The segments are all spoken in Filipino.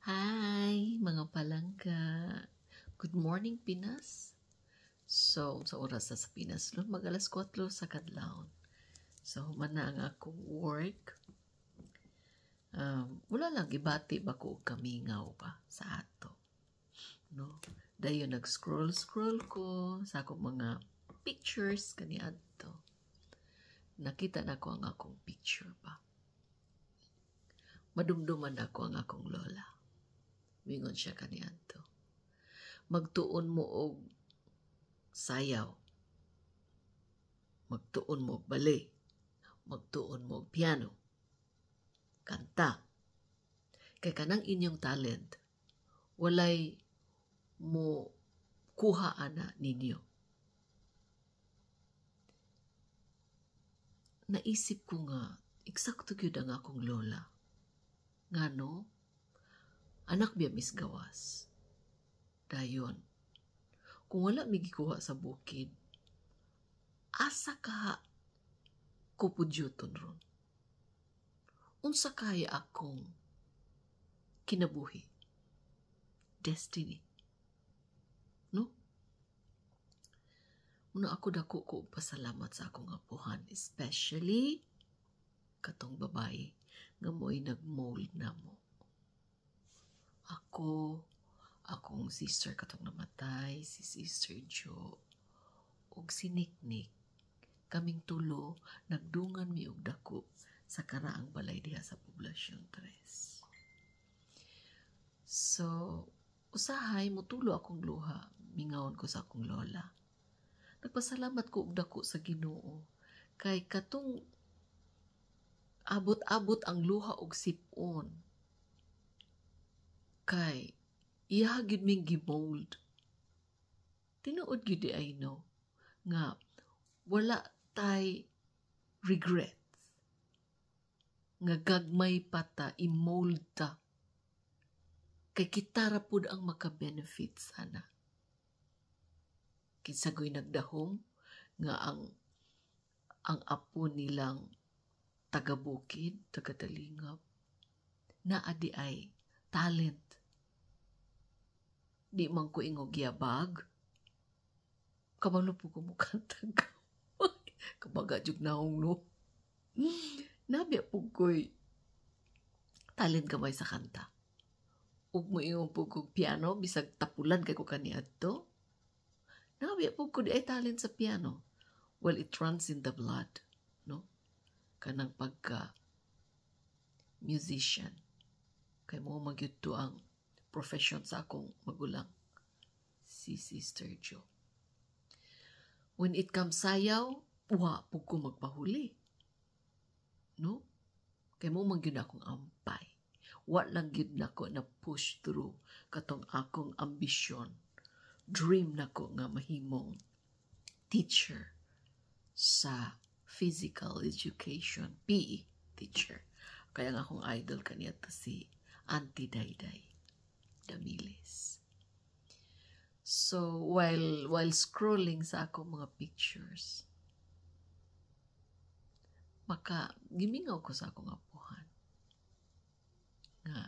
Hi, mga palangga. Good morning, Pinas. So, sa oras sa Pinas, mag-alas 4 sa kadlawon. So, human na ang akong work. Wala lang, ibati ba ko kamingaw pa sa ato. No? Dayon nag-scroll ko sa akong mga pictures kaniadto. Nakita na ko ang akong picture pa. Madumduman ako ang akong lola. Mingon siya kaniadto. Magtuon mo og sayaw. Magtuon mo og ballet. Magtuon mo og piano. Kanta. Kay kanang inyong talent, walay mo kuha ana ninyo. Naisip ko nga, eksakto gyud ang akong lola. Ngano, anak biya misgawas. Dayon, kung wala mi gikuha sa bukid, asa ka kupudyuton ron. Unsa kaya akong kinabuhi? Destiny. No? Una ako dako ko pasalamat sa akong apuhan, especially katong babae nga mo'y nag-mold na mo. Akong sister katong namatay, si Sister Jo, og si Niknik. Kaming tulo, nagdungan mi og dako sa karaang balay diha sa Poblasyon 3. So, usahay, mutulo akong luha, mingawon ko sa akong lola. Nagpasalamat ko og dako sa Ginoo kay katong abot-abot ang luha og sipon. Kay iya gyud ming gimold. Tinuod gyud di ay no nga wala tay regret nga gagmay pata i-mold ta kay kita ra pud ang maka-benefit sana. Kinsagoy nagdahom nga ang apo nilang taga-bukid, taga-Dalingap, na adi ay talent. Di man ko ingog yabag. Kabalo po ko mukantag. Kabaga jug naong no. Nabi po ko'y talent gamay sa kanta. Ug mo ingong po kong piano, bisag tapulan kay ko kaniadto. Nabi po ko di ay talent sa piano. Well, it runs in the blood. No? Kanang pagka musician. Kay mo magyuto ang profession sa akong magulang. Si Sister Jo. When it comes sayaw, wa po ko magpahuli. No? Kay mo magyud akong ampay. Wa lang gyud nako na push through katong akong ambisyon. Dream nako nga mahimong teacher sa physical education, PE teacher. Kaya nga akong idol kaniya si Auntie Dayday Damiles. So, while scrolling sa akong mga pictures, gimingaw ko sa akong apuhan. Nga,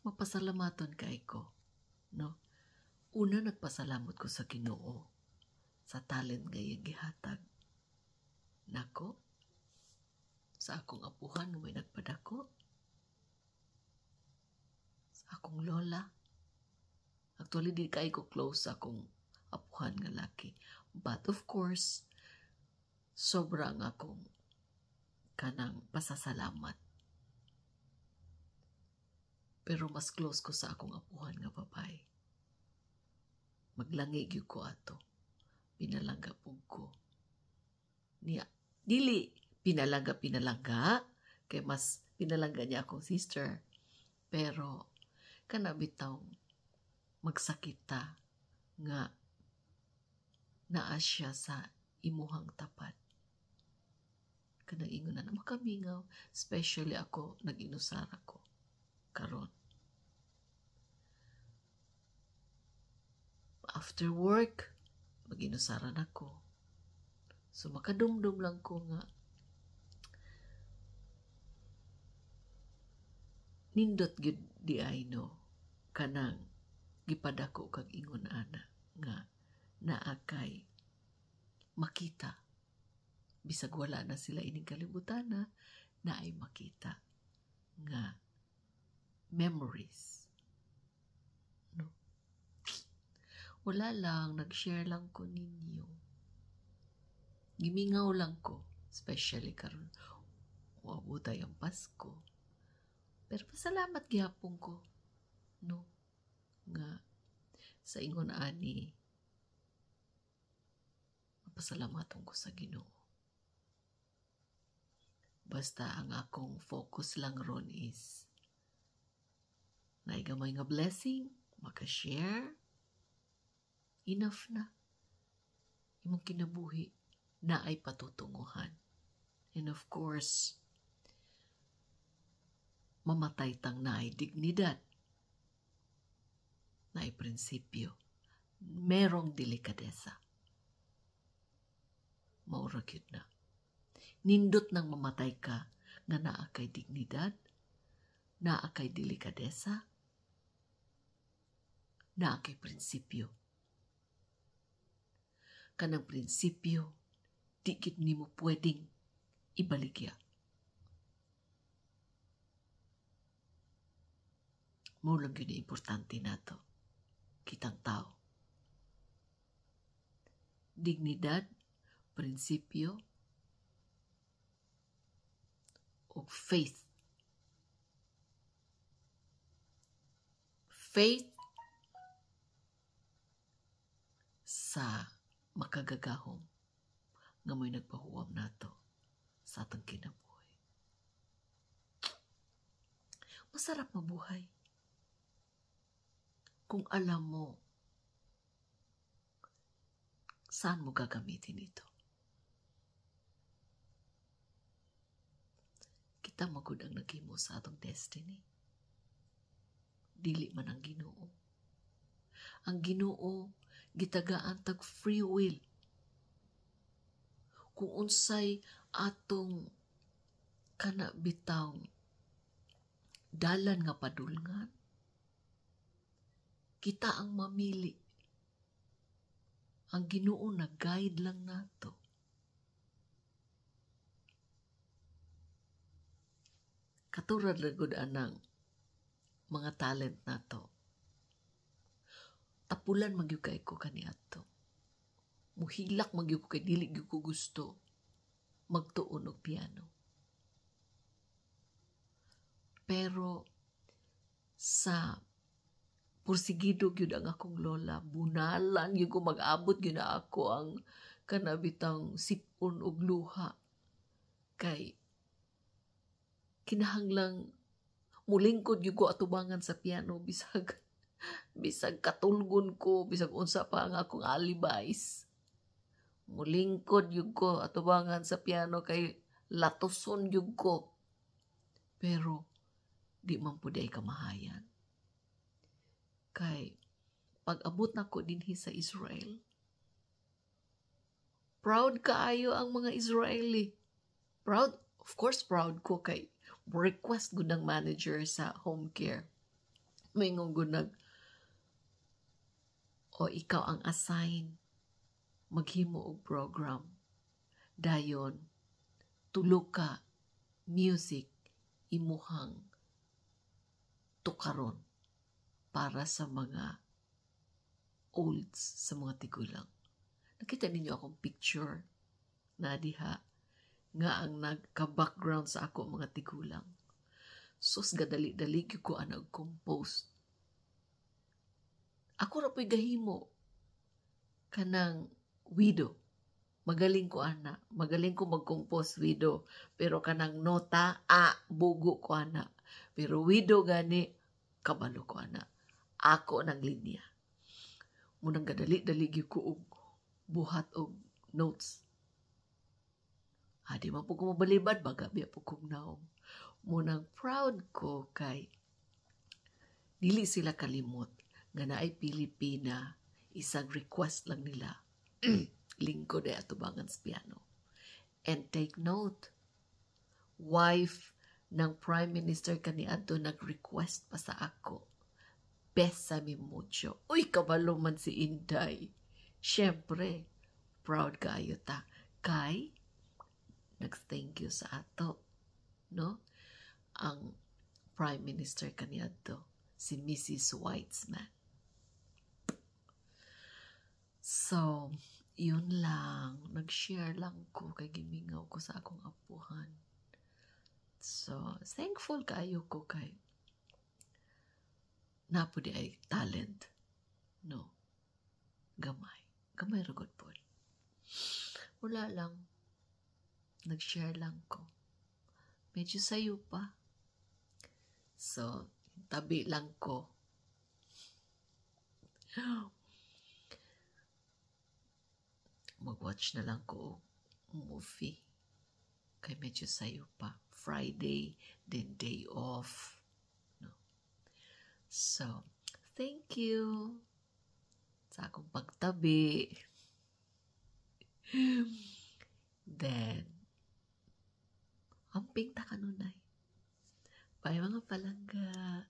mapasalamaton kay ko. No? Una, nagpasalamot ko sa Ginoo sa talent nga iyang gihatag nako sa akong apuhan nga may nagpadako, sa akong lola. Actually, di kay ko close sa akong apuhan nga laki. But of course, sobrang akong kanang pasasalamat. Pero mas close ko sa akong apuhan nga babae. Maglangig yun ko ato. Pinalangga pug ko. Niya, dili pinalangga, kay mas pinalangga niya akong sister. Pero, kanabitaw magsakita nga naa siya sa imuhang tapat. Kanang ingon na makamingaw, especially ako, nag-inusara ko karon. After work, mag-inusaran ako. So, makadumdum lang ko nga nindot gyud di ay no kanang gipadako kag ingon ana nga naa kay makita bisag wala na sila ining kalibutan na ay makita nga memories, no? Wala lang, nag-share lang ko ninyo, gimingaw lang ko, especially karon wabutay ang Pasko, pero pasalamat gihapon ko, no, nga sa ingon ani pasalamaton ko sa Ginoo. Basta ang akong focus lang ron is naigamay nga blessing, maka-share, enough na. Imong kinabuhi na ay patutunguhan. And of course, mamatay tang na ay dignidad, na ay prinsipyo, merong delikadesa. Maura gyud na. Nindot nang mamatay ka nga naa kay dignidad, naa kay delikadesa, naa kay prinsipyo. Kanang prinsipyo, di gid nimo pwedeng ibaligya. Mao lang yun importante nato, kitang tao. Dignidad, prinsipyo, o faith. Faith sa makagagahom nga mo'y nagpahuwam nato sa atong kinabuhi. Masarap mabuhay kung alam mo saan mo gagamitin ito. Kita magud ang naghimo sa atong destiny. Dili man ang Ginoo. Ang Ginoo gitagaan tag free will. Kung unsay atong kana bitaw dalan nga padulngan, kita ang mamili. Ang Ginoo nag-guide lang nato. Katulad lagod anang mga talent nato. Tapulan magyud kay ko kaniadto. Muhilak magyud ko kay dili gyud ko gusto magtuon og piano. Pero sa pursigido gyud ang akong lola, bunalan gyud ko mag-abot gyud na ako ang kanabitang sipon og luha. Kay kinahanglang mulingkod gyud ko atubangan sa piano bisag katulgon ko, bisag unsa pa ang akong alibis. Mulingkod gyud ko atubangan sa piano kay latoson gyud ko. Pero di man pud ay kamahayan. Kay pag-abot nako dinhi sa Israel, proud kaayo ang mga Israeli. Proud, of course proud ko kay request gud ng manager sa home care. Mingon gud nag o ikaw ang assign maghimo og program. Dayon tulo ka music imuhang tukaron para sa mga olds, sa mga tigulang. Nakita ninyo akong picture na diha nga ang nagka-background sa ako mga tigulang. Sus, gadali-dali ko nag-compose. Ako ra po'y gahimo kanang widow. Magaling ko magaling ko mag-compose widow. Pero kanang nota, bugo ko Pero widow gani, kabalo ko Ako ng linya. Munang gadali-dali ko og buhat og notes. Di man po ko mabalibad, bagabi po kong naong. Munang proud ko kay dili sila kalimot nga naay Pilipina, isang request lang nila. Lingkod ay atubangan sa piano. And take note, wife ng Prime Minister kaniadto nag-request pa sa ako. Besame mucho. Uy, kabalo man si Inday. Siyempre, proud kayo ta. Kay, nag-thank you sa ato. No? Ang Prime Minister kaniadto, si Mrs. Weitzman. So, yun lang. Nag-share lang ko kay gimingaw ko sa akong apuhan. So, thankful kayo ko kay napo di ay talent. No. Gamay. Gamay ragod po. Wala lang. Nag-share lang ko. Medyo sayo pa. So, tabi lang ko. Mag-watch na lang ko movie. Kay medyo sayo pa. Friday, then day off. No. So, thank you sa akong pagtabi. Then, amping ta kanunay. Bye mga palangga.